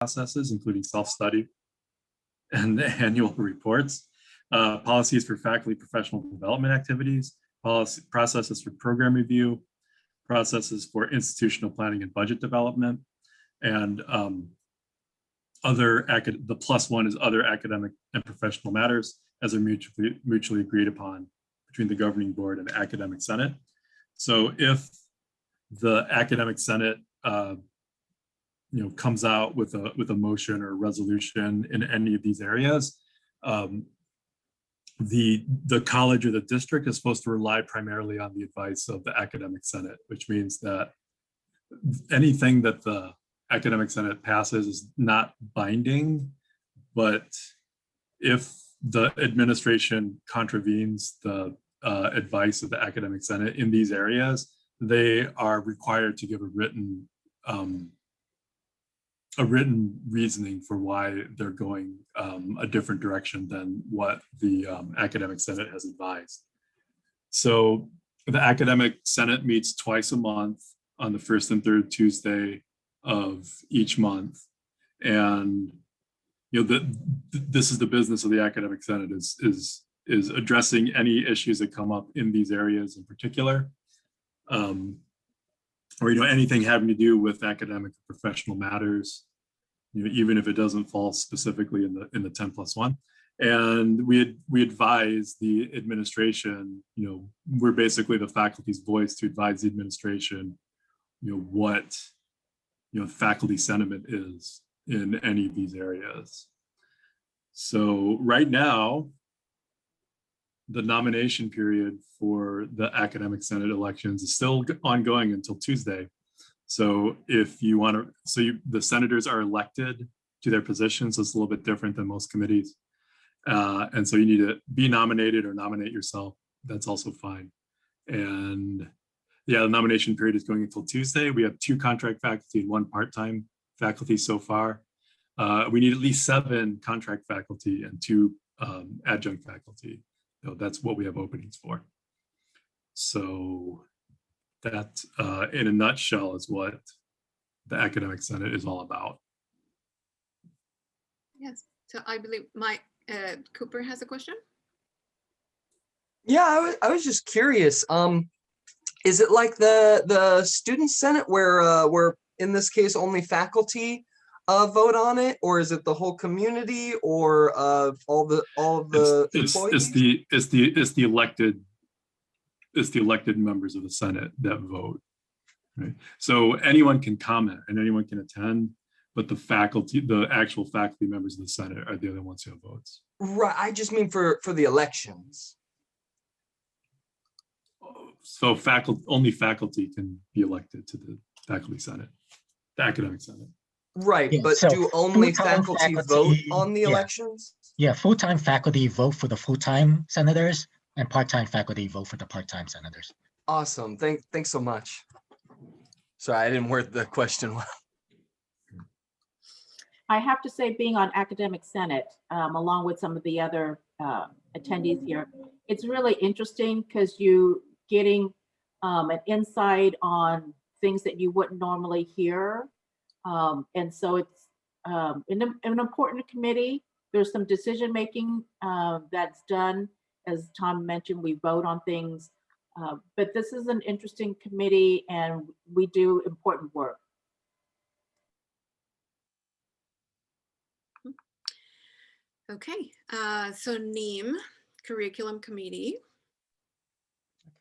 processes, including self-study and the annual reports, policies for faculty professional development activities, processes for program review, processes for institutional planning and budget development, and the plus one is other academic and professional matters as are mutually agreed upon between the governing board and the academic senate. So if the academic senate comes out with a motion or a resolution in any of these areas, the college or the district is supposed to rely primarily on the advice of the academic senate, which means that anything that the academic senate passes is not binding, but if the administration contravenes the advice of the academic senate in these areas, they are required to give a written reasoning for why they're going a different direction than what the academic senate has advised. So the academic senate meets twice a month on the first and third Tuesday of each month. And this is the business of the academic senate is addressing any issues that come up in these areas in particular. Or anything having to do with academic and professional matters, even if it doesn't fall specifically in the 10+1. And we advise the administration, we're basically the faculty's voice to advise the administration, what faculty sentiment is in any of these areas. So right now, the nomination period for the academic senate elections is still ongoing until Tuesday. So if you want to, the senators are elected to their positions. So it's a little bit different than most committees. And so you need to be nominated or nominate yourself. That's also fine. And yeah, the nomination period is going until Tuesday. We have 2 contract faculty and 1 part-time faculty so far. We need at least 7 contract faculty and 2 adjunct faculty. That's what we have openings for. So that, in a nutshell, is what the academic senate is all about. Yes. So I believe Cooper has a question. Yeah, I was just curious. Is it like the student senate where in this case only faculty vote on it, or is it the whole community, or all the employees? It's the elected members of the senate that vote. Right. So anyone can comment and anyone can attend, but the actual faculty members of the senate are the other ones who have votes. Right. I just mean for the elections. So only faculty can be elected to the faculty senate, the academic senate. Right, Yeah, but so do only faculty vote on the yeah. elections? Yeah, full-time faculty vote for the full-time senators, and part-time faculty vote for the part-time senators. Awesome. Thanks so much. Sorry, I didn't word the question well. I have to say, being on academic senate, along with some of the other attendees here, it's really interesting because you getting an insight on things that you wouldn't normally hear. And so it's an important committee. There's some decision making that's done. As Tom mentioned, we vote on things, but this is an interesting committee and we do important work. Okay, so Neem, Curriculum Committee.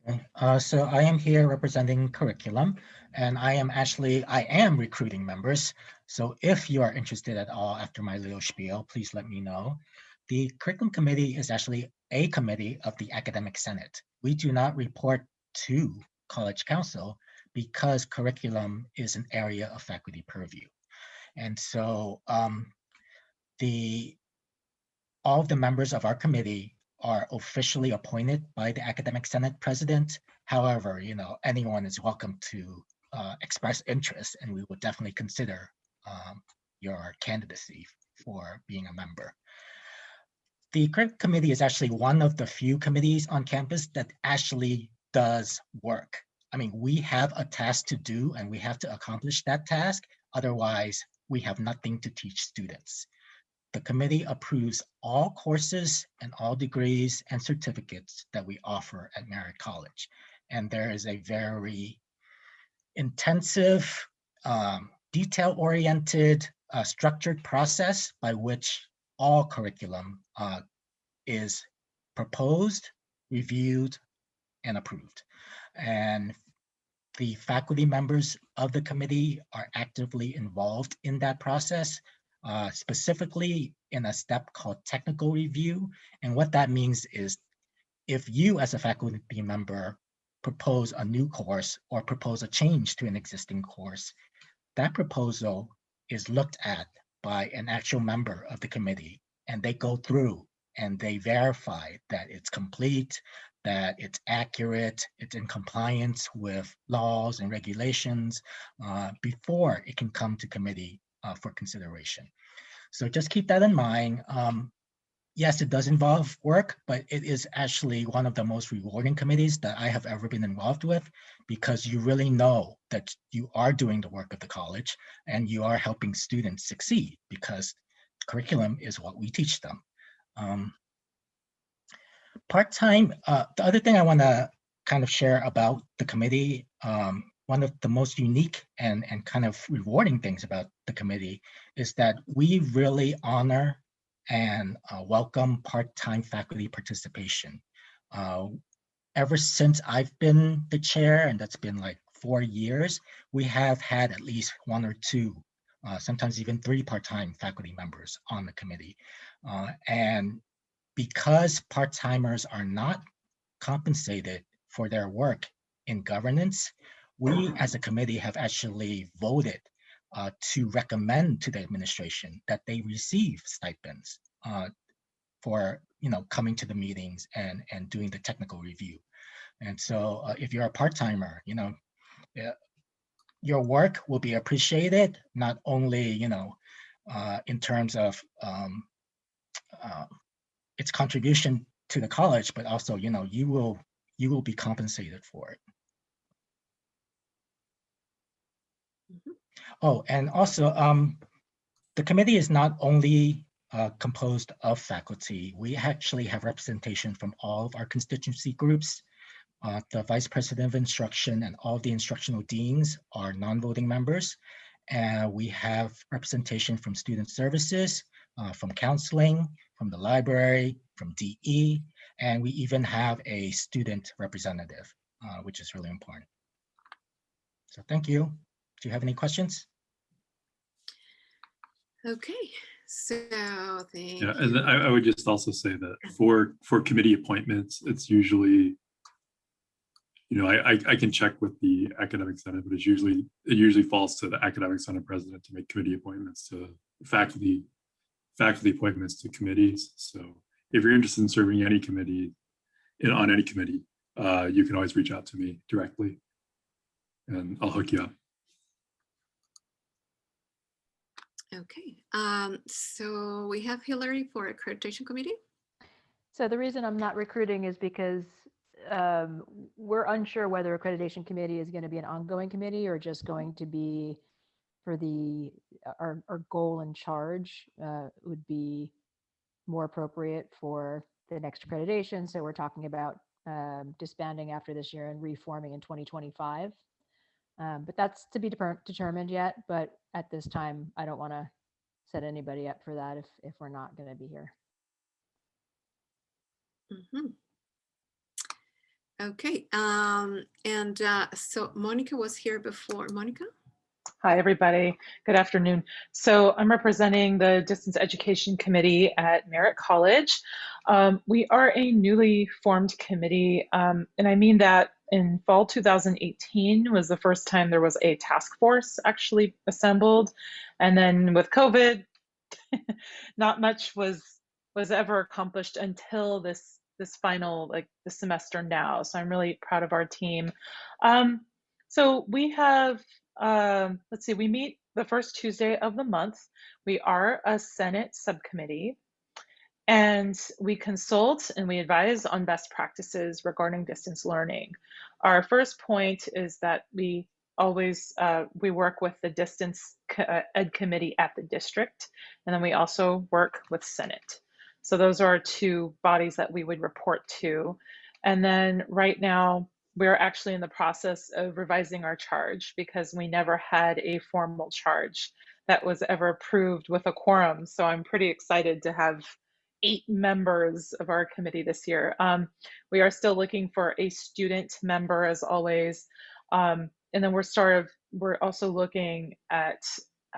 Okay, so I am here representing curriculum, and I am recruiting members. So if you are interested at all after my little spiel, please let me know. The curriculum committee is actually a committee of the academic senate. We do not report to college council because curriculum is an area of faculty purview. And so all of the members of our committee are officially appointed by the academic senate president. However, anyone is welcome to express interest, and we will definitely consider your candidacy for being a member. The curriculum committee is actually one of the few committees on campus that actually does work. I mean, we have a task to do and we have to accomplish that task. Otherwise, we have nothing to teach students. The committee approves all courses and all degrees and certificates that we offer at Merritt College. And there is a very intensive, detail-oriented, structured process by which all curriculum is proposed, reviewed, and approved. And the faculty members of the committee are actively involved in that process, specifically in a step called technical review. And what that means is if you as a faculty member propose a new course or propose a change to an existing course, that proposal is looked at by an actual member of the committee, and they go through and they verify that it's complete, that it's accurate, it's in compliance with laws and regulations before it can come to committee for consideration. So just keep that in mind. Yes, it does involve work, but it is actually one of the most rewarding committees that I have ever been involved with, because you really know that you are doing the work of the college and you are helping students succeed, because curriculum is what we teach them. Part-time, the other thing I want to kind of share about the committee, one of the most unique and kind of rewarding things about the committee is that we really honor and welcome part-time faculty participation. Ever since I've been the chair, and that's been like 4 years, we have had at least 1 or 2, sometimes even 3 part-time faculty members on the committee. And because part-timers are not compensated for their work in governance, we as a committee have actually voted to recommend to the administration that they receive stipends for coming to the meetings and doing the technical review. And so if you're a part-timer, your work will be appreciated, not only in terms of its contribution to the college, but also you will be compensated for it. Oh, and also, the committee is not only composed of faculty. We actually have representation from all of our constituency groups. The Vice President of Instruction and all the instructional deans are non-voting members. And we have representation from student services, from counseling, from the library, from DE, and we even have a student representative, which is really important. So thank you. Do you have any questions? Okay, so thank Yeah, you. and I would just also say that for committee appointments, it's usually, I can check with the academic senate, but it usually falls to the academic senate president to make committee appointments to faculty appointments to committees. So if you're interested in serving any committee, on any committee, you can always reach out to me directly and I'll hook you up. Okay, so we have Hillary for Accreditation Committee. So the reason I'm not recruiting is because we're unsure whether Accreditation Committee is going to be an ongoing committee or just going to be for our goal and charge would be more appropriate for the next accreditation. So we're talking about disbanding after this year and reforming in 2025. But that's to be determined yet. But at this time, I don't want to set anybody up for that if we're not going to be here. Mm-hmm. Okay, so Monica was here before. Monica? Hi, everybody. Good afternoon. So I'm representing the Distance Education Committee at Merritt College. We are a newly formed committee, and I mean that in fall 2018 was the first time there was a task force actually assembled. And then with COVID, not much was ever accomplished until this final, the semester now. So I'm really proud of our team. So we have, let's see, we meet the first Tuesday of the month. We are a Senate subcommittee, and we consult and we advise on best practices regarding distance learning. Our first point is that we always, we work with the distance ed committee at the district, and then we also work with Senate. So those are our two bodies that we would report to. And then right now, we're actually in the process of revising our charge because we never had a formal charge that was ever approved with a quorum. So I'm pretty excited to have 8 members of our committee this year. We are still looking for a student member as always. And then we're also looking at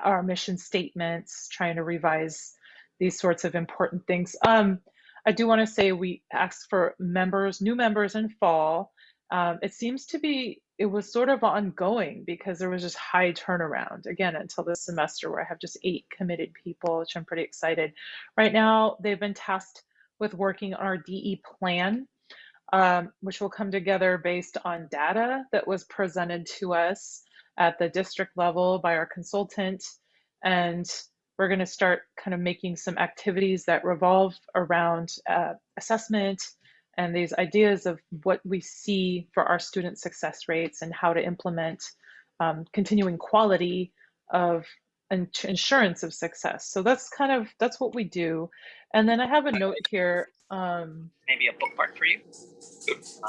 our mission statements, trying to revise these sorts of important things. I do want to say we asked for new members in fall. It seems to be, it was sort of ongoing because there was just high turnaround, again, until this semester where I have just 8 committed people, which I'm pretty excited. Right now, they've been tasked with working on our DE plan, which will come together based on data that was presented to us at the district level by our consultant. And we're going to start kind of making some activities that revolve around assessment and these ideas of what we see for our student success rates and how to implement continuing quality of insurance of success. So that's what we do. And then I have a note here. Maybe a bookmark for you.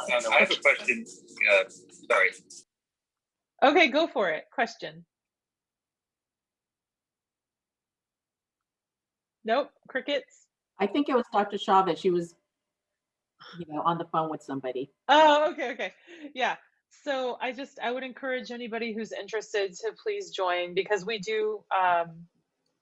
I have a question. Sorry. Okay, go for it. Question. Nope, crickets. I think it was Dr. Chavez. She was, on the phone with somebody. Oh, okay. Yeah. So I would encourage anybody who's interested to please join because we do,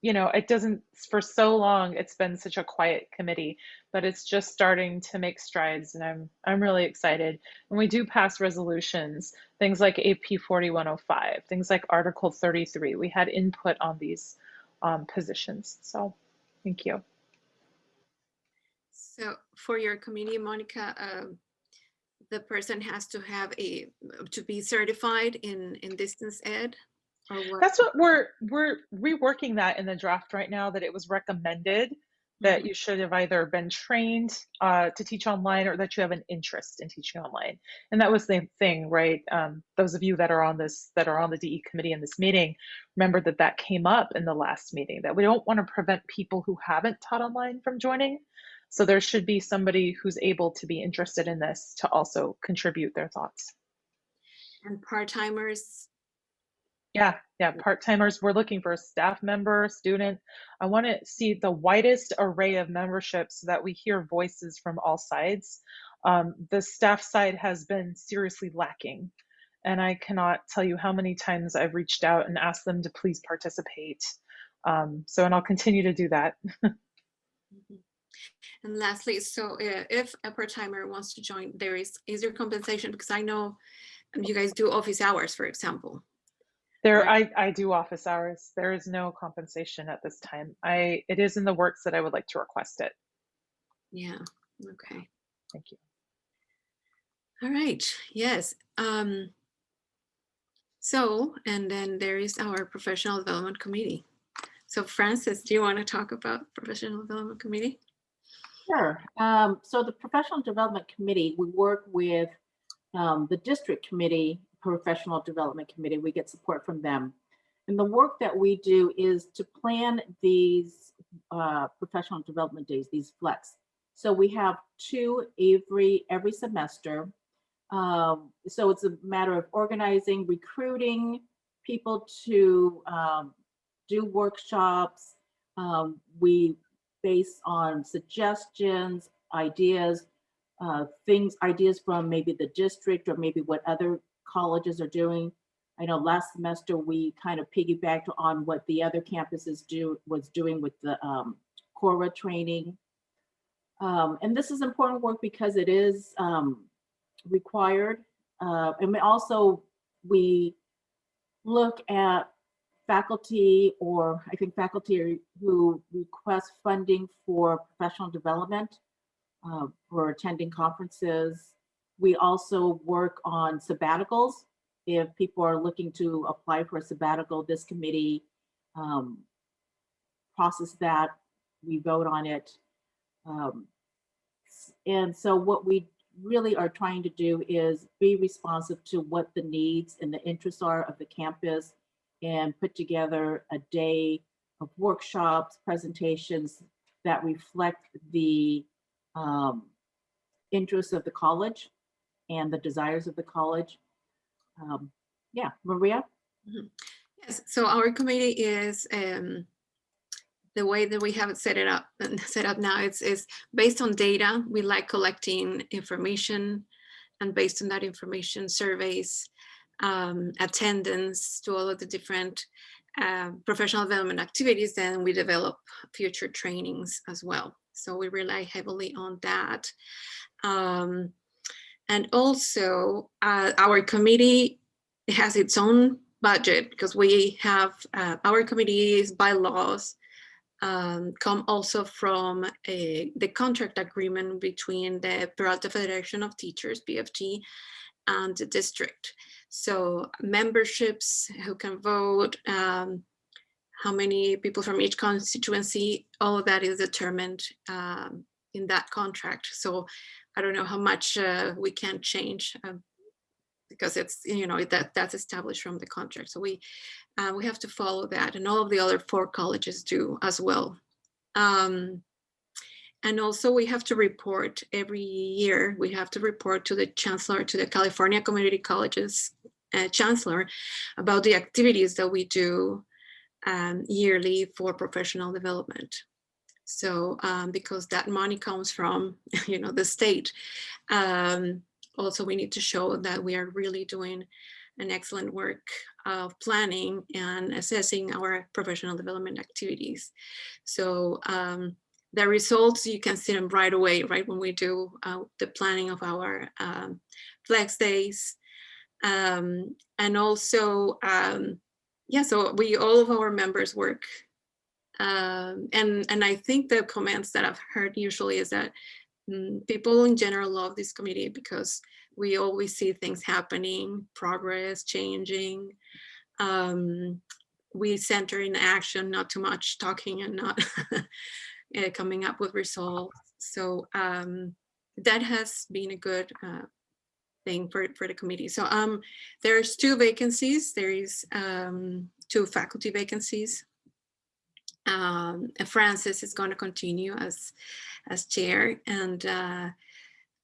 it doesn't, for so long, it's been such a quiet committee, but it's just starting to make strides and I'm really excited. And we do pass resolutions, things like AP 4105, things like Article 33. We had input on these positions. So thank you. So for your committee, Monica, the person has to have to be certified in distance ed? Or what? That's what we're reworking that in the draft right now, that it was recommended that you should have either been trained to teach online or that you have an interest in teaching online. And that was the thing, right? Those of you that are on the DE committee in this meeting, remember that came up in the last meeting, that we don't want to prevent people who haven't taught online from joining. So there should be somebody who's able to be interested in this to also contribute their thoughts. And part-timers? Yeah, part-timers. We're looking for a staff member, student. I want to see the widest array of membership so that we hear voices from all sides. The staff side has been seriously lacking, and I cannot tell you how many times I've reached out and asked them to please participate. And I'll continue to do that. And lastly, so if a part-timer wants to join, is there compensation? Because I know you guys do office hours, for example. I do office hours. There is no compensation at this time. It is in the works that I would like to request it. Yeah, okay. Thank you. All right, yes. So, and then there is our Professional Development Committee. So Frances, do you want to talk about Professional Development Committee? Sure. So the Professional Development Committee, we work with the District Committee, Professional Development Committee. We get support from them. And the work that we do is to plan these professional development days, these flex. So we have 2 every semester. So it's a matter of organizing, recruiting people to do workshops. We base on suggestions, ideas from maybe the district or maybe what other colleges are doing. I know last semester we kind of piggybacked on what the other campuses was doing with the Cora training. And this is important work because it is required. And we look at faculty, or I think faculty who request funding for professional development for attending conferences. We also work on sabbaticals. If people are looking to apply for a sabbatical, this committee process that, we vote on it. And so what we really are trying to do is be responsive to what the needs and the interests are of the campus and put together a day of workshops, presentations that reflect the interests of the college and the desires of the college. Yeah, Maria? Mhm. Yes, so our committee is the way that we have it set up now. It's based on data. We like collecting information, and based on that information, surveys, attendance to all of the different professional development activities. Then we develop future trainings as well. So we rely heavily on that. And also our committee has its own budget, because we have our committee's bylaws come also from the contract agreement between the Peralta Federation of Teachers, PFT, and the district. So memberships, who can vote, how many people from each constituency, all of that is determined in that contract. So I don't know how much we can change because it's, that's established from the contract. So we have to follow that, and all of the other 4 colleges do as well. And also we have to report every year. We have to report to the chancellor, to the California Community Colleges chancellor, about the activities that we do yearly for professional development. So because that money comes from the state, also we need to show that we are really doing an excellent work of planning and assessing our professional development activities. So the results, you can see them right away, right when we do the planning of our flex days. And also, yeah, so all of our members work. And I think the comments that I've heard usually is that people in general love this committee because we always see things happening, progress, changing. We center in action, not too much talking and not coming up with results. So that has been a good thing for the committee. So there's 2 vacancies. There is 2 faculty vacancies. Francis is going to continue as chair, and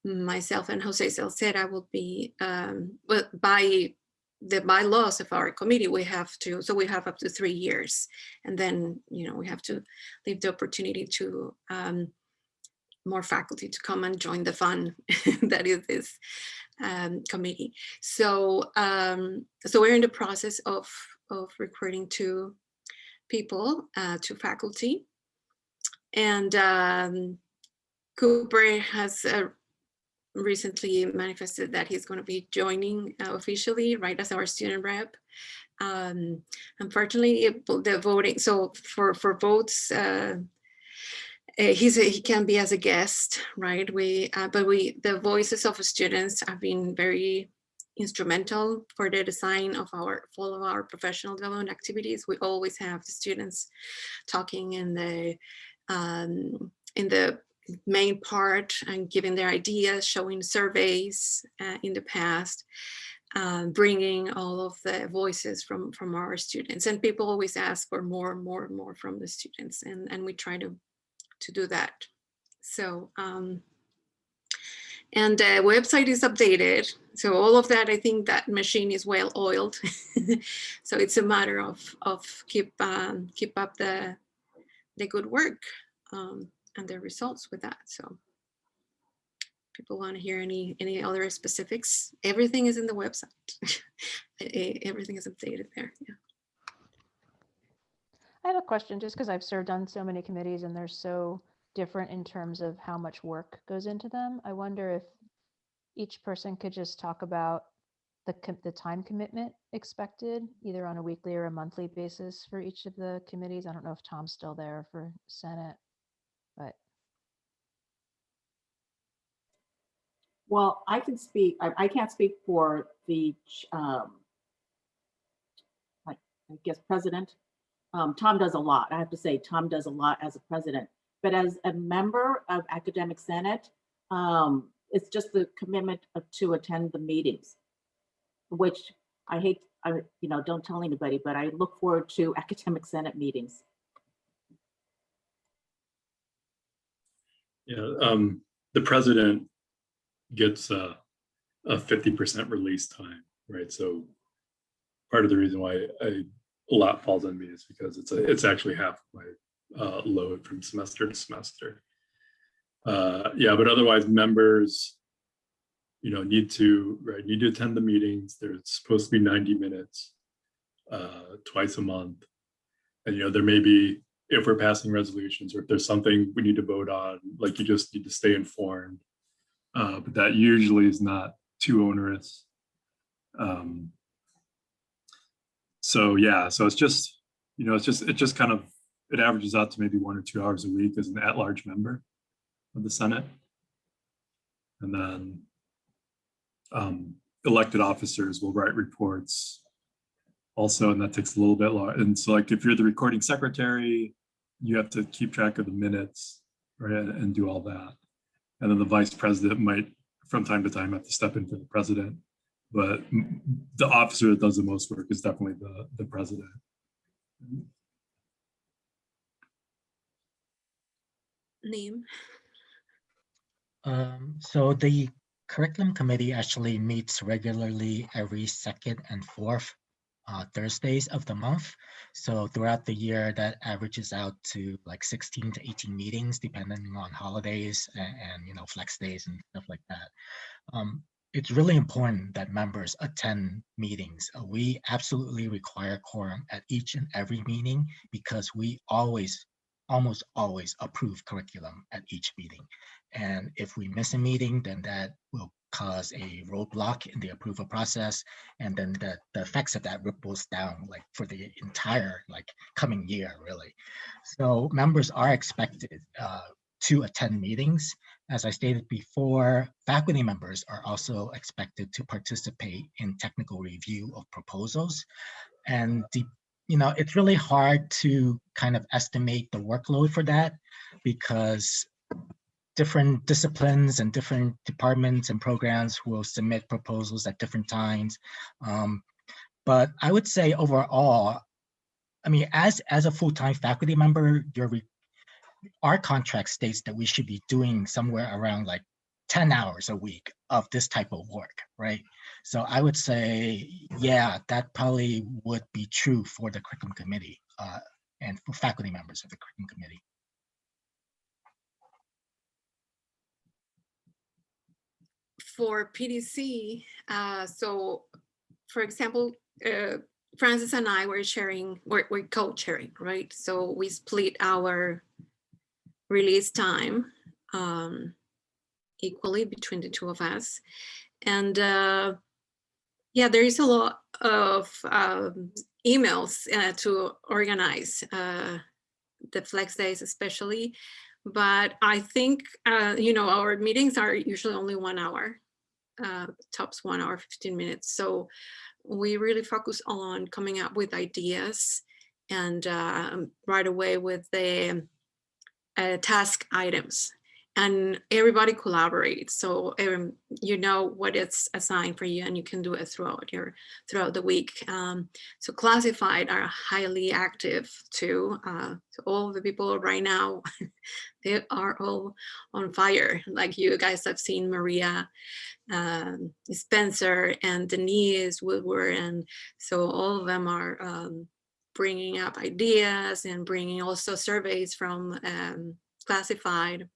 myself and Jose Salceda will be, by the bylaws of our committee, we have up to 3 years, and then we have to leave the opportunity to more faculty to come and join the fun that is this committee. So so we're in the process of recruiting 2 people, 2 faculty, and Cooper has recently manifested that he's going to be joining officially, right, as our student rep. Unfortunately, the voting, so for votes, he can be as a guest, right? But the voices of students have been very instrumental for the design of all of our professional development activities. We always have the students talking in the main part and giving their ideas, showing surveys in the past, bringing all of the voices from our students. And people always ask for more and more from the students, and we try to do that. So and the website is updated. So all of that, I think that machine is well oiled. So it's a matter of keep up the good work and the results with that. So people want to hear any other specifics, everything is in the website. Everything is updated there. Yeah. I have a question, just because I've served on so many committees and they're so different in terms of how much work goes into them. I wonder if each person could just talk about the time commitment expected, either on a weekly or a monthly basis for each of the committees. I don't know if Tom's still there for Senate, but. Well, I can speak. I can't speak for the, I guess, president. Tom does a lot. I have to say, Tom does a lot as a president. But as a member of Academic Senate, It's just the commitment to attend the meetings, which I hate, don't tell anybody, but I look forward to Academic Senate meetings. Yeah, the president gets a 50% release time, right? So part of the reason why a lot falls on me is because it's actually half my load from semester to semester. Yeah, but otherwise members, need to attend the meetings. There's supposed to be 90 minutes twice a month. And, there may be, if we're passing resolutions or if there's something we need to vote on, like you just need to stay informed. But that usually is not too onerous. So yeah, so it's just, it averages out to maybe 1 or 2 hours a week as an at-large member of the Senate. And then elected officers will write reports also, and that takes a little bit longer. And so like if you're the recording secretary, you have to keep track of the minutes, right, and do all that. And then the vice president might from time to time have to step in for the president. But the officer that does the most work is definitely the president. Name. So the curriculum committee actually meets regularly every second and fourth Thursdays of the month. So throughout the year, that averages out to like 16 to 18 meetings, depending on holidays and flex days and stuff like that. It's really important that members attend meetings. We absolutely require quorum at each and every meeting because we almost always approve curriculum at each meeting. And if we miss a meeting, then that will cause a roadblock in the approval process. And then the effects of that ripples down like for the entire coming year, really. So members are expected to attend meetings. As I stated before, faculty members are also expected to participate in technical review of proposals. And it's really hard to kind of estimate the workload for that because different disciplines and different departments and programs will submit proposals at different times. But I would say overall, as a full-time faculty member, our contract states that we should be doing somewhere around 10 hours a week of this type of work, right? So I would say, yeah, that probably would be true for the curriculum committee and for faculty members of the curriculum committee. For PDC, so for example, Francis and I were co-chairing, right? So we split our release time equally between the two of us. And yeah, there is a lot of emails to organize the flex days especially. But I think, our meetings are usually only 1 hour, tops 1 hour, 15 minutes. So we really focus on coming up with ideas and right away with the task items. And everybody collaborates. So you know what it's assigned for you and you can do it throughout the week. So classified are highly active too. So all the people right now, they are all on fire. Like you guys have seen Maria, Spencer and Denise Woodward. And so all of them are bringing up ideas and bringing also surveys from classified.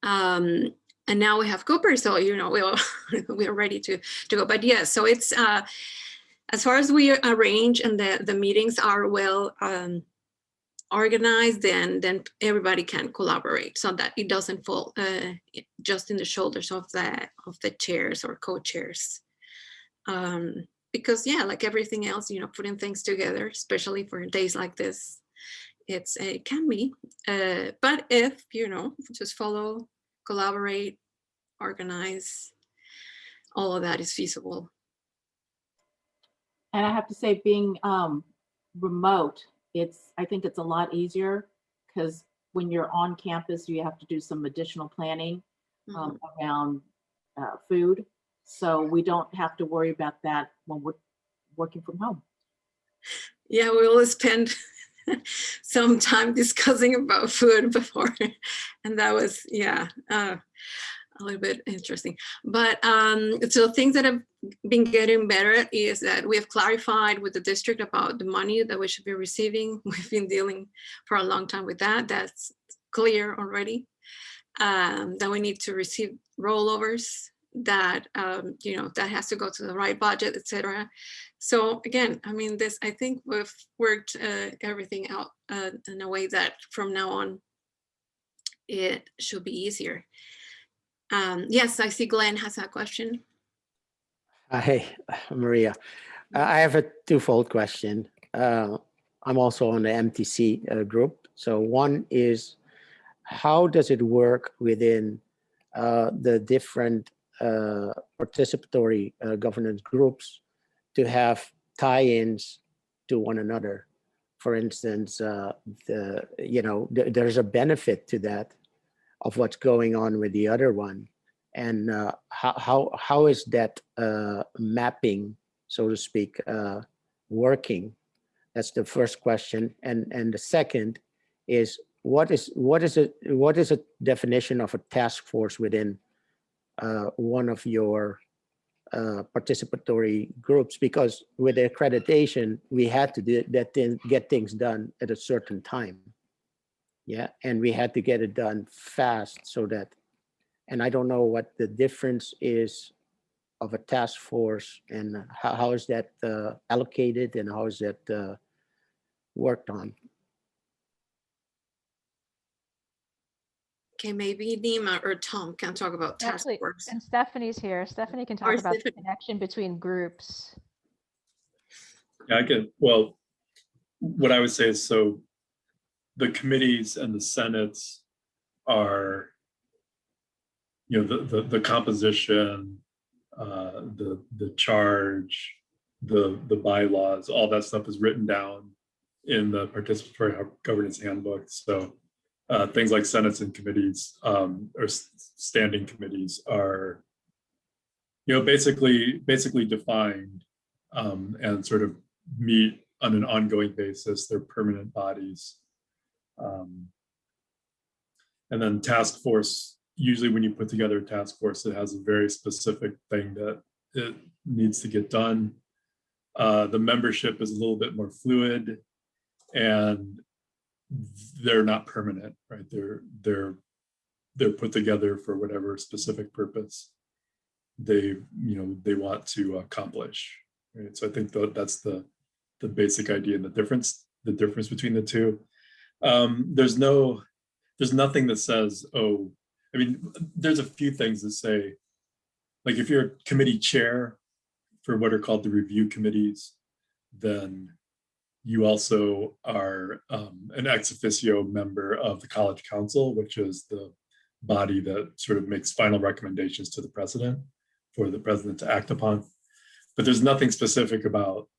And now we have Cooper, so we're ready to go. But yeah, so it's as far as we arrange and the meetings are well organized, then everybody can collaborate so that it doesn't fall just in the shoulders of the chairs or co-chairs. Because yeah, like everything else, putting things together, especially for days like this, it can be, but if just follow, collaborate, organize, all of that is feasible. And I have to say, being remote, I think it's a lot easier because when you're on campus, you have to do some additional planning. around food. So we don't have to worry about that when we're working from home. Yeah, we will spend some time discussing about food before, and that was, yeah, a little bit interesting. But so things that have been getting better is that we have clarified with the district about the money that we should be receiving. We've been dealing for a long time with that. That's clear already. That we need to receive rollovers, that that has to go to the right budget, etc. So again, I mean, I think we've worked everything out in a way that from now on it should be easier. Yes, I see Glenn has a question. Hey, Maria. I have a twofold question. I'm also on the MTC group. So one is, how does it work within the different participatory governance groups to have tie-ins to one another? For instance, there's a benefit to that of what's going on with the other one. And how is that mapping, so to speak, working? That's the first question. And the second is, what is a definition of a task force within one of your participatory groups? Because with the accreditation, we had to get things done at a certain time. Yeah, and we had to get it done fast so that, and I don't know what the difference is of a task force and how is that allocated and how is that worked on? Okay, maybe Nima or Tom can talk about task Actually, force. and Stephanie's here. Stephanie can Or talk about the Stephanie. connection between groups. Yeah, I can. Well, what I would say is, so the committees and the senates are, the composition, the charge, the bylaws, all that stuff is written down in the Participatory Governance Handbook. So things like senates and committees or standing committees are, basically defined and sort of meet on an ongoing basis. They're permanent bodies. And then task force, usually when you put together a task force, it has a very specific thing that it needs to get done. The membership is a little bit more fluid and they're not permanent, right? They're put together for whatever specific purpose they want to accomplish. Right? So I think that's the basic idea and the difference between the two. There's nothing that says, oh, I mean, there's a few things that say, like if you're a committee chair for what are called the review committees, then you also are an ex officio member of the College Council, which is the body that sort of makes final recommendations to the president for the president to act upon. But there's nothing specific about,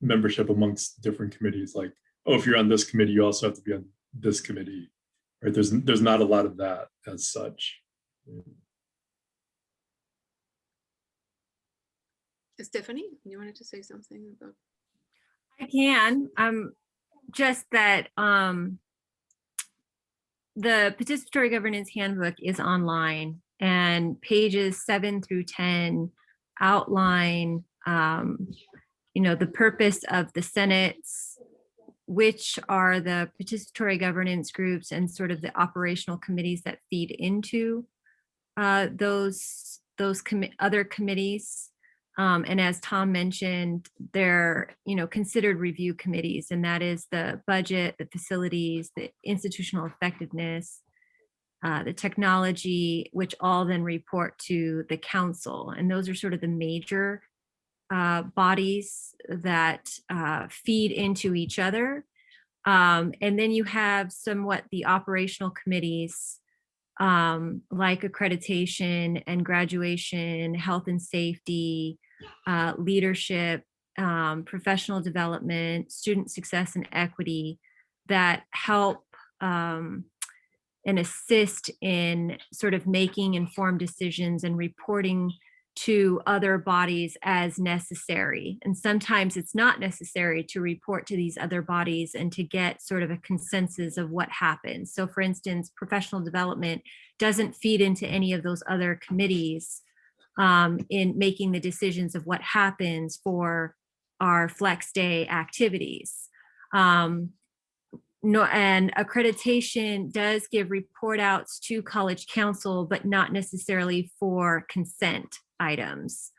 membership amongst different committees, like, oh, if you're on this committee, you also have to be on this committee, right? There's not a lot of that as such. Stephanie, you wanted to say something about? I can. Just that the Participatory Governance Handbook is online, and pages 7 through 10 outline, the purpose of the senates, which are the participatory governance groups and sort of the operational committees that feed into those other committees. And as Tom mentioned, they're considered review committees, and that is the budget, the facilities, the institutional effectiveness, the technology, which all then report to the council. And those are sort of the major bodies that feed into each other. And then you have somewhat the operational committees, like accreditation and graduation, health and safety, leadership, professional development, student success and equity, that help and assist in sort of making informed decisions and reporting to other bodies as necessary. And sometimes it's not necessary to report to these other bodies and to get sort of a consensus of what happens. So for instance, professional development doesn't feed into any of those other committees in making the decisions of what happens for our flex day activities. No, and accreditation does give report outs to college council, but not necessarily for consent items.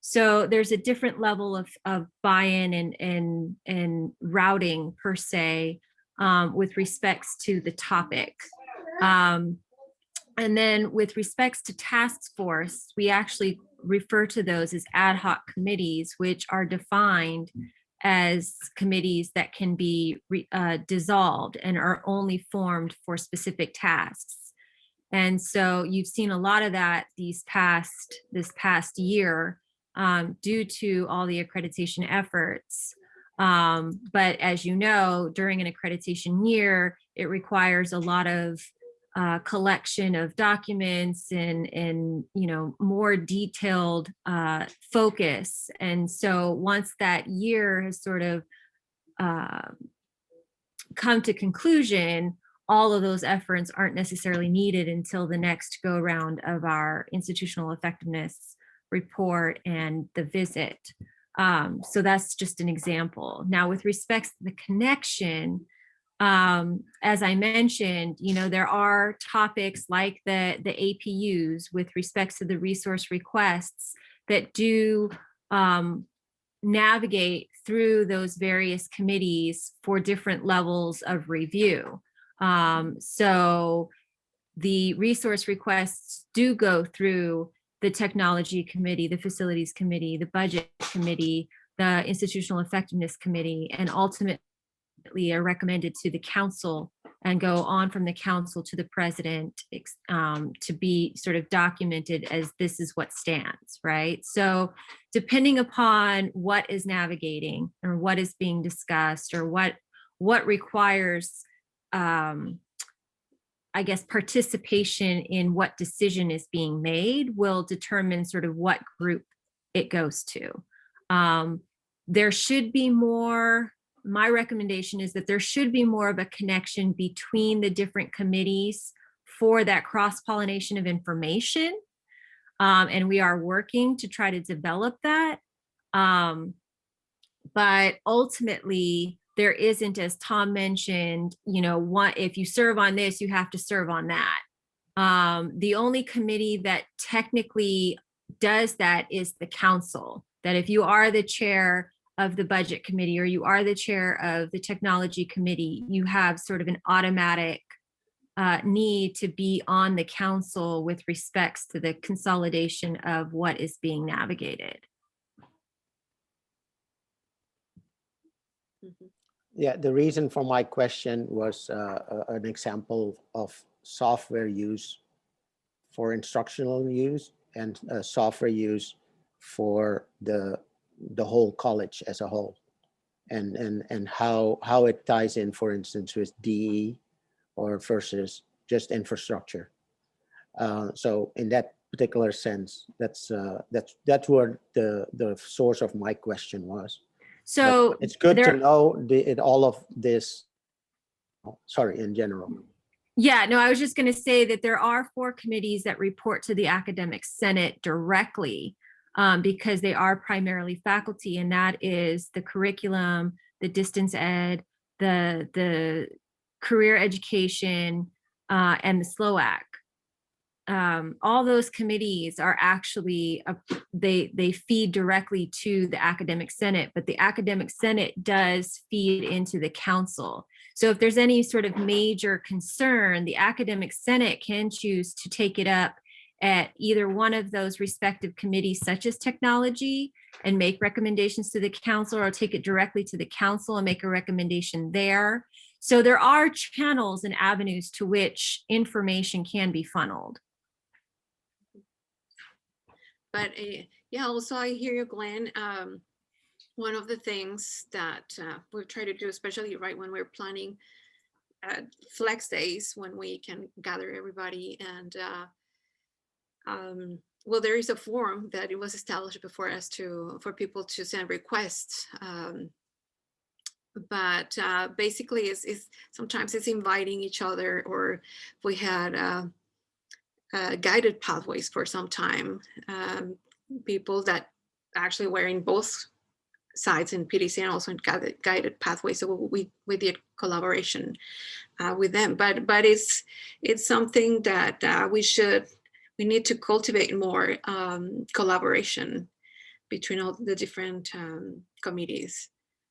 So there's a different level of buy-in and routing per se with respects to the topic. And then with respects to task force, we actually refer to those as ad hoc committees, which are defined as committees that can be dissolved and are only formed for specific tasks. And so you've seen a lot of that this past year due to all the accreditation efforts. But as you know, during an accreditation year, it requires a lot of collection of documents and more detailed focus. And so once that year has sort of come to conclusion, all of those efforts aren't necessarily needed until the next go round of our institutional effectiveness report and the visit. So that's just an example. Now, with respect to the connection, as I mentioned, there are topics like the APUs with respect to the resource requests that do navigate through those various committees for different levels of review. So the resource requests do go through the technology committee, the facilities committee, the budget committee, the institutional effectiveness committee, and ultimately are recommended to the council and go on from the council to the president to be sort of documented as this is what stands, right? So depending upon what is navigating or what is being discussed or what requires, I guess, participation in what decision is being made will determine sort of what group it goes to. There should be more. My recommendation is that there should be more of a connection between the different committees for that cross-pollination of information. And we are working to try to develop that. But ultimately, there isn't, as Tom mentioned, if you serve on this, you have to serve on that. The only committee that technically does that is the council, that if you are the chair of the budget committee or you are the chair of the technology committee, you have sort of an automatic need to be on the council with respects to the consolidation of what is being navigated. Yeah, the reason for my question was an example of software use for instructional use and software use for the whole college as a whole, and how it ties in, for instance, with DE or versus just infrastructure. So in that particular sense, that's where the source of my question was. So but it's good to know all of this. Sorry, in general. Yeah, no, I was just going to say that there are 4 committees that report to the Academic Senate directly. Because they are primarily faculty, and that is the curriculum, the distance ed, the career education, and the SLOAC. All those committees are actually, they feed directly to the Academic Senate, but the Academic Senate does feed into the council. So if there's any sort of major concern, the Academic Senate can choose to take it up at either one of those respective committees, such as technology, and make recommendations to the council, or take it directly to the council and make a recommendation there. So there are channels and avenues to which information can be funneled. But yeah, also I hear you, Glenn. One of the things that we try to do, especially right when we're planning flex days when we can gather everybody. And well, there is a form that it was established before us for people to send requests. But basically, is sometimes it's inviting each other, or we had guided pathways for some time. People that actually were in both sides in PDC and also in guided pathways. So we did collaboration with them. But it's something that we need to cultivate more collaboration between all the different committees,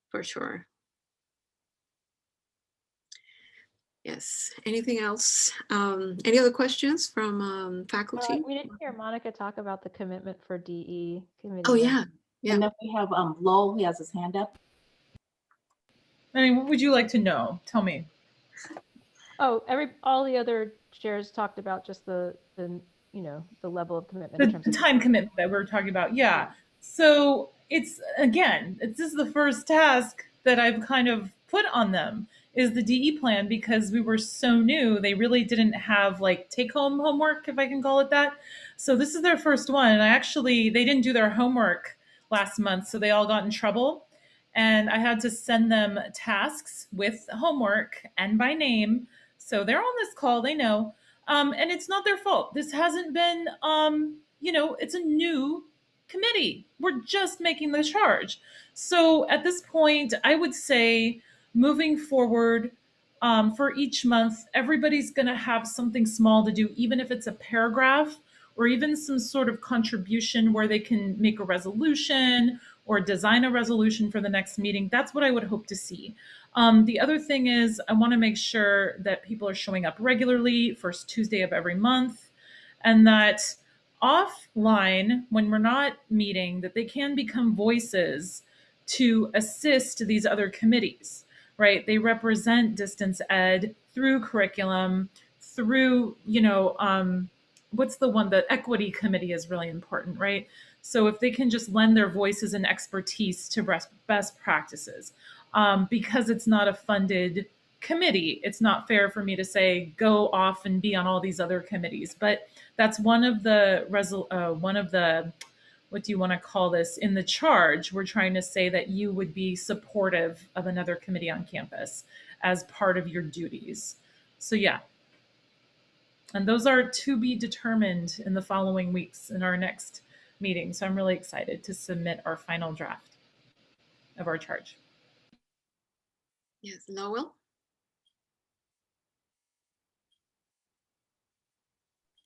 for sure. Yes. Anything else? Any other questions from faculty? We didn't hear Monica talk about the commitment for DE committee. Oh, yeah. Yeah. And then we have Lowell, he has his hand up. I mean, what would you like to know? Tell me. Oh, all the other chairs talked about just the level of commitment in terms The of time commitment that we're talking about. Yeah. So this is the first task that I've kind of put on them, is the DE plan, because we were so new. They really didn't have like take home homework, if I can call it that. So this is their first one. And they didn't do their homework last month, so they all got in trouble. And I had to send them tasks with homework and by name. So they're on this call, they know. And it's not their fault. This hasn't been, it's a new committee. We're just making the charge. So at this point, I would say moving forward, for each month, everybody's going to have something small to do, even if it's a paragraph or even some sort of contribution where they can make a resolution or design a resolution for the next meeting. That's what I would hope to see. The other thing is I want to make sure that people are showing up regularly, first Tuesday of every month, and that offline, when we're not meeting, that they can become voices to assist these other committees, right? They represent distance ed through curriculum, through, what's the one, the equity committee is really important, right? So if they can just lend their voices and expertise to best practices, because it's not a funded committee, it's not fair for me to say, go off and be on all these other committees. But that's one of the, what do you want to call this? In the charge, we're trying to say that you would be supportive of another committee on campus as part of your duties. So yeah. And those are to be determined in the following weeks in our next meeting. So I'm really excited to submit our final draft of our charge. Yes, Lowell?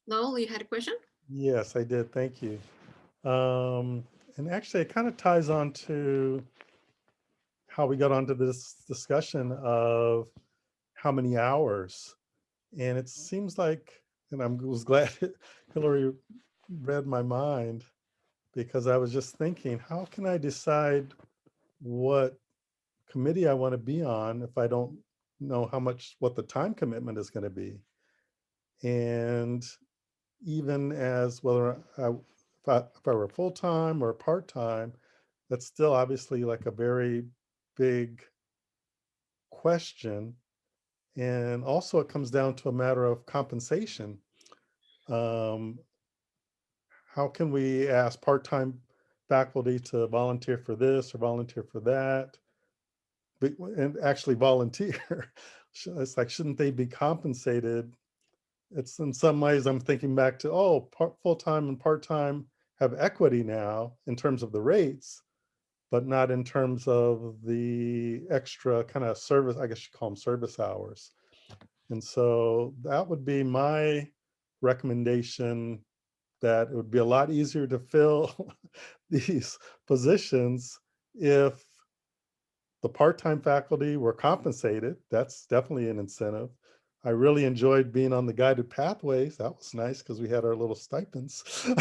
Lowell, you had a question? Yes, I did. Thank you. And actually, it kind of ties on to how we got onto this discussion of how many hours. And it seems like, and I was glad Hillary read my mind, because I was just thinking, how can I decide what committee I want to be on if I don't know what the time commitment is going to be? And even as whether if I were full-time or part-time, that's still obviously like a very big question. And also it comes down to a matter of compensation. How can we ask part-time faculty to volunteer for this or volunteer for that, and actually volunteer? It's like, shouldn't they be compensated? It's in some ways, I'm thinking back to, full-time and part-time have equity now in terms of the rates, but not in terms of the extra kind of service, I guess you call them service hours. And so that would be my recommendation, that it would be a lot easier to fill these positions if the part-time faculty were compensated. That's definitely an incentive. I really enjoyed being on the guided pathways. That was nice because we had our little stipends.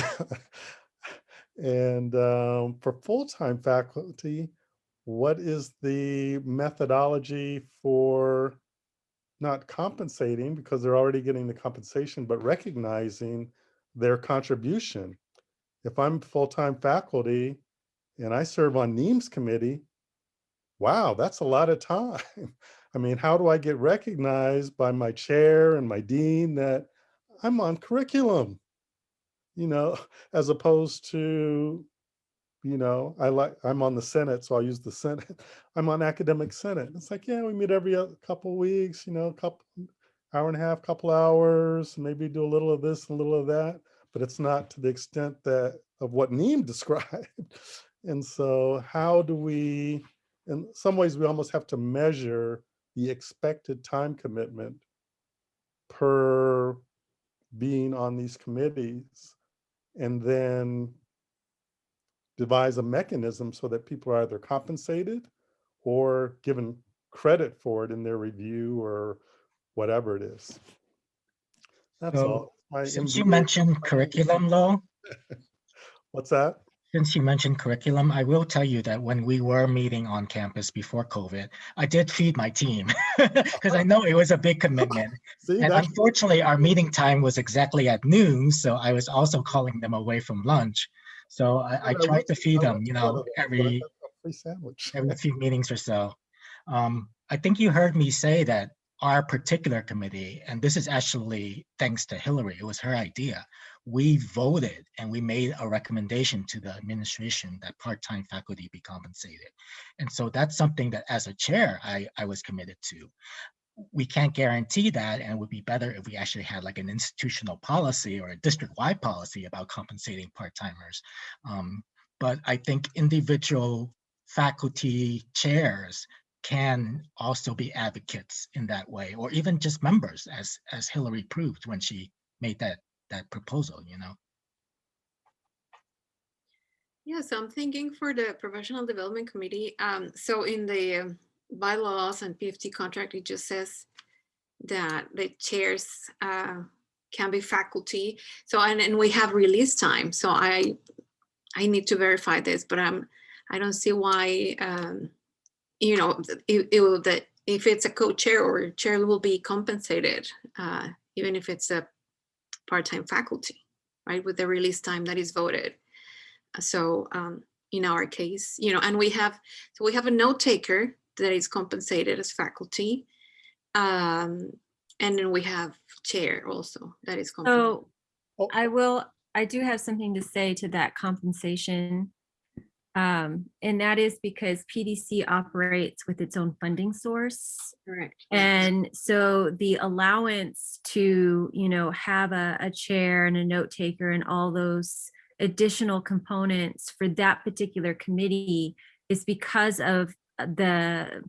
And for full-time faculty, what is the methodology for not compensating, because they're already getting the compensation, but recognizing their contribution? If I'm full-time faculty and I serve on NEAMS committee, wow, that's a lot of time. I mean, how do I get recognized by my chair and my dean that I'm on curriculum, you know, as opposed to, you know, I'm on the Senate, so I'll use the Senate. I'm on academic Senate. It's like, yeah, we meet every couple weeks, you know, hour and a half, couple hours, maybe do a little of this and a little of that, but it's not to the extent that of what Neem described. And so how do we, in some ways, we almost have to measure the expected time commitment per being on these committees, and then devise a mechanism so that people are either compensated or given credit for it in their review or whatever it is. That's So all. My since you MBA. mentioned curriculum, Lo, What's that? since you mentioned curriculum, I will tell you that when we were meeting on campus before COVID, I did feed my team because I know it was a big commitment. See, And that's unfortunately, our meeting time was exactly at noon, so I was also calling them away from lunch. So I tried to feed them, you know, every free sandwich. few meetings or so. I think you heard me say that our particular committee, and this is actually thanks to Hillary, it was her idea. We voted and we made a recommendation to the administration that part-time faculty be compensated. And so that's something that as a chair, I was committed to. We can't guarantee that, and it would be better if we actually had like an institutional policy or a district-wide policy about compensating part-timers. But I think individual faculty chairs can also be advocates in that way, or even just members, as Hillary proved when she made that proposal, you know. Yeah, so I'm thinking for the Professional Development Committee. So in the bylaws and PFT contract, it just says that the chairs can be faculty. So and we have release time. So I need to verify this, but I don't see why you know that if it's a co-chair or chair will be compensated even if it's a part-time faculty, right? With the release time that is voted. So in our case, you know, and we have a note taker that is compensated as faculty. And then we have chair also that is compensated. So I do have something to say to that compensation. And that is because PDC operates with its own funding source. Correct. And so the allowance to, you know, have a chair and a note taker and all those additional components for that particular committee is because of the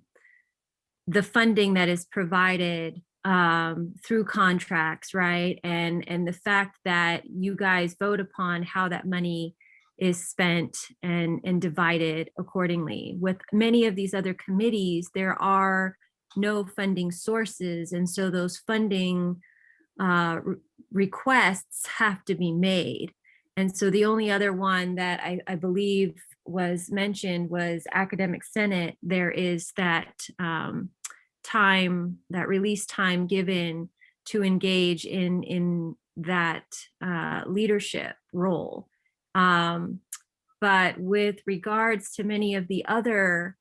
funding that is provided through contracts, right? And the fact that you guys vote upon how that money is spent and divided accordingly. With many of these other committees, there are no funding sources. And so those funding requests have to be made. And so the only other one that I believe was mentioned was Academic Senate. There is that time, that release time given to engage in that leadership role. But with regards to many of the other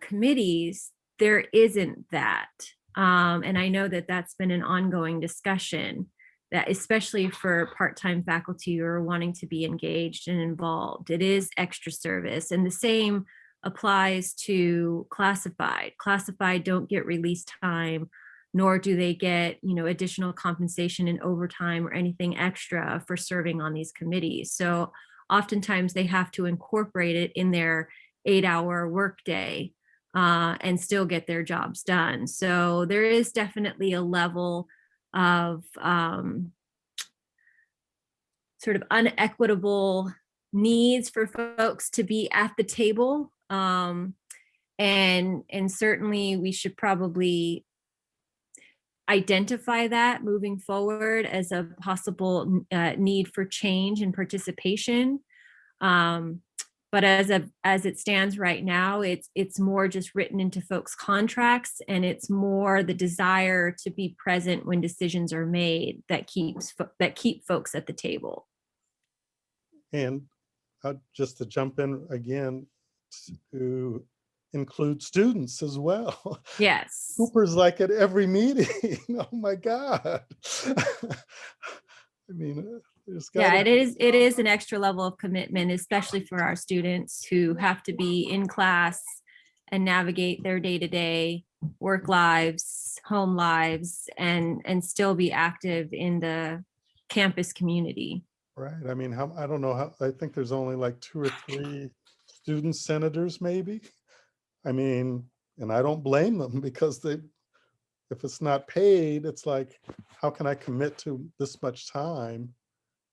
committees, there isn't that. And I know that that's been an ongoing discussion, that especially for part-time faculty who are wanting to be engaged and involved, it is extra service. And the same applies to classified. Classified don't get release time, nor do they get, you know, additional compensation in overtime or anything extra for serving on these committees. So oftentimes they have to incorporate it in their 8-hour workday and still get their jobs done. So there is definitely a level of sort of unequitable needs for folks to be at the table. And certainly we should probably identify that moving forward as a possible need for change and participation. But as it stands right now, it's more just written into folks' contracts, and it's more the desire to be present when decisions are made that keep folks at the table. And just to jump in again, to include students as well. Yes. Cooper's like at every meeting. Oh my God. I mean, there's Yeah, gotta it is an extra level of commitment, especially for our students who have to be in class and navigate their day-to-day work lives, home lives, and still be active in the campus community. Right. I mean, I don't know how, I think there's only like 2 or 3 student senators maybe. I mean, and I don't blame them because if it's not paid, it's like, how can I commit to this much time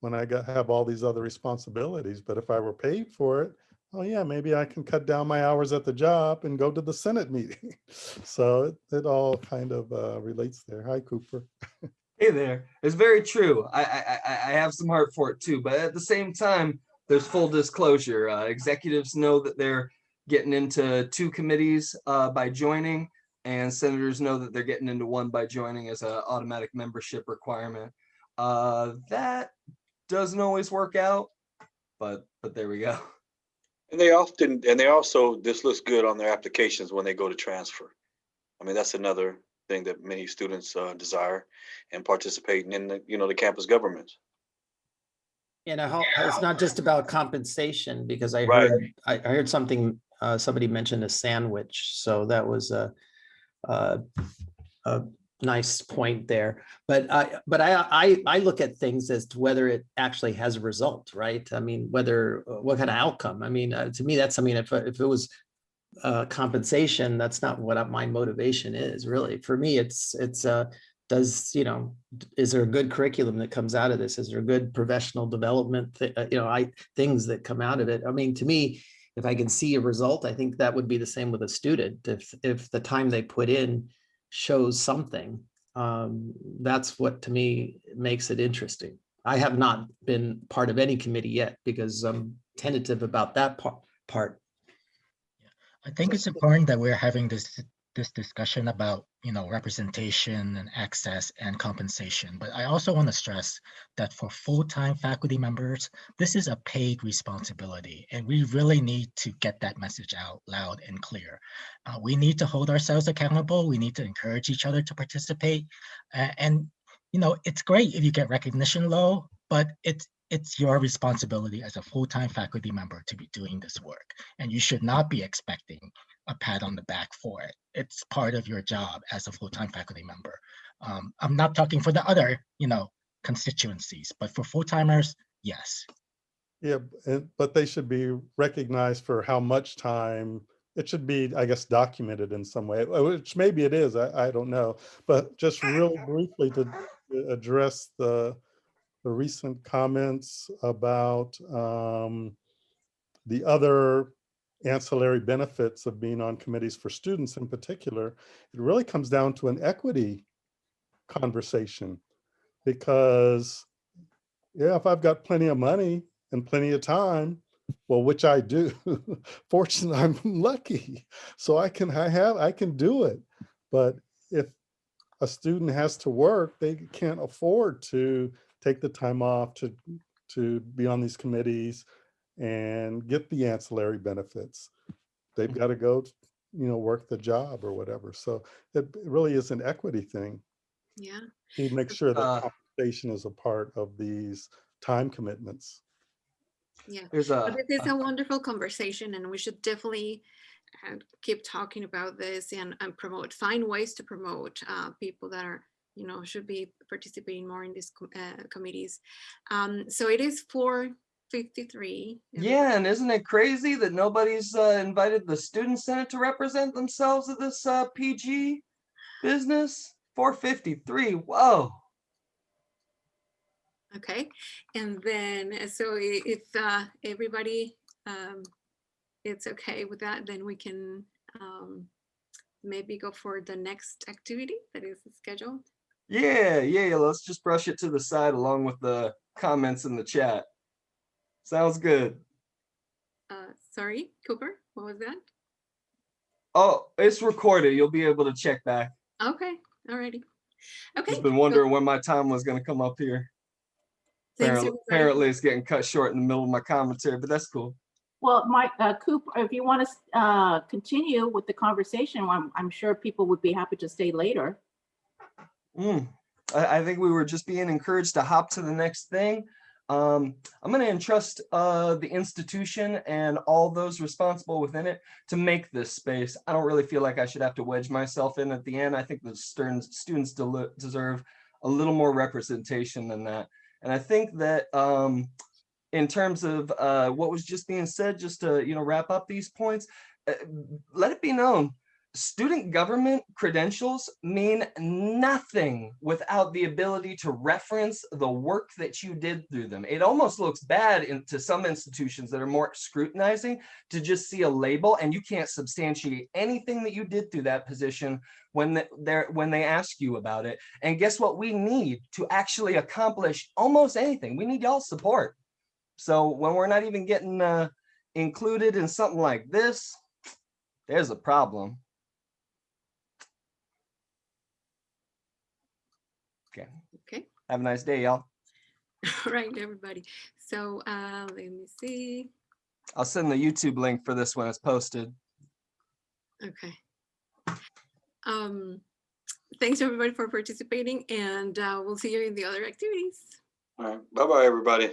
when I have all these other responsibilities? But if I were paid for it, oh yeah, maybe I can cut down my hours at the job and go to the Senate meeting. So it all kind of relates there. Hi, Cooper. Hey there. It's very true. I have some heart for it too, but at the same time, there's full disclosure. Executives know that they're getting into 2 committees by joining, and senators know that they're getting into 1 by joining as an automatic membership requirement. That doesn't always work out, but there we go. And they also, this looks good on their applications when they go to transfer. I mean, that's another thing that many students desire and participating in the campus government. And I hope it's not just about compensation, because I Right. heard something, somebody mentioned a sandwich. So that was a nice point there. But I look at things as to whether it actually has a result, right? I mean, what kind of outcome? I mean, to me, that's something, if it was compensation, that's not what my motivation is really. For me, it's is there a good curriculum that comes out of this? Is there a good professional development, things that come out of it? I mean, to me, if I can see a result, I think that would be the same with a student. If the time they put in shows something, that's what to me makes it interesting. I have not been part of any committee yet because I'm tentative about that part. I think it's important that we're having this discussion about, representation and access and compensation. But I also want to stress that for full-time faculty members, this is a paid responsibility, and we really need to get that message out loud and clear. We need to hold ourselves accountable. We need to encourage each other to participate. And it's great if you get recognition low, but it's your responsibility as a full-time faculty member to be doing this work, and you should not be expecting a pat on the back for it. It's part of your job as a full-time faculty member. I'm not talking for the other, constituencies, but for full-timers, yes. Yeah, but they should be recognized for how much time. It should be, I guess, documented in some way, which maybe it is, I don't know. But just really briefly to address the recent comments about the other ancillary benefits of being on committees for students in particular, it really comes down to an equity conversation. Because yeah, if I've got plenty of money and plenty of time, well, which I do, fortunately, I'm lucky. So I can do it. But if a student has to work, they can't afford to take the time off to be on these committees and get the ancillary benefits. They've got to go, work the job or whatever. So it really is an equity thing. Yeah. To make sure that compensation is a part of these time commitments. Yeah, but this is a wonderful conversation, and we should definitely keep talking about this and find ways to promote people that are, should be participating more in these committees. So it is 4:53. Yeah, and isn't it crazy that nobody's invited the Student Senate to represent themselves at this PG business? 4:53, whoa. Okay, and then so if everybody it's okay with that, then we can maybe go for the next activity that is scheduled. Yeah, let's just brush it to the side along with the comments in the chat. Sounds good. Sorry, Cooper, what was that? Oh, it's recorded. You'll be able to check back. Okay, alrighty. Okay. Just been wondering when my time was going to come up here. Thanks, Apparently it's getting cut short in the middle of my commentary, but that's cool. Well, Mike, Coop, if you want to continue with the conversation, I'm sure people would be happy to stay later. I think we were just being encouraged to hop to the next thing. I'm going to entrust the institution and all those responsible within it to make this space. I don't really feel like I should have to wedge myself in at the end. I think the students deserve a little more representation than that. And I think that in terms of what was just being said, just to wrap up these points, let it be known, student government credentials mean nothing without the ability to reference the work that you did through them. It almost looks bad to some institutions that are more scrutinizing to just see a label and you can't substantiate anything that you did through that position when they ask you about it. And guess what? We need to actually accomplish almost anything. We need y'all's support. So when we're not even getting included in something like this, there's a problem. Okay. Have a nice day, y'all. All right, everybody. So let me see. I'll send the YouTube link for this when it's posted. Okay. Thanks everybody for participating, and we'll see you in the other activities. All right. Bye-bye, everybody.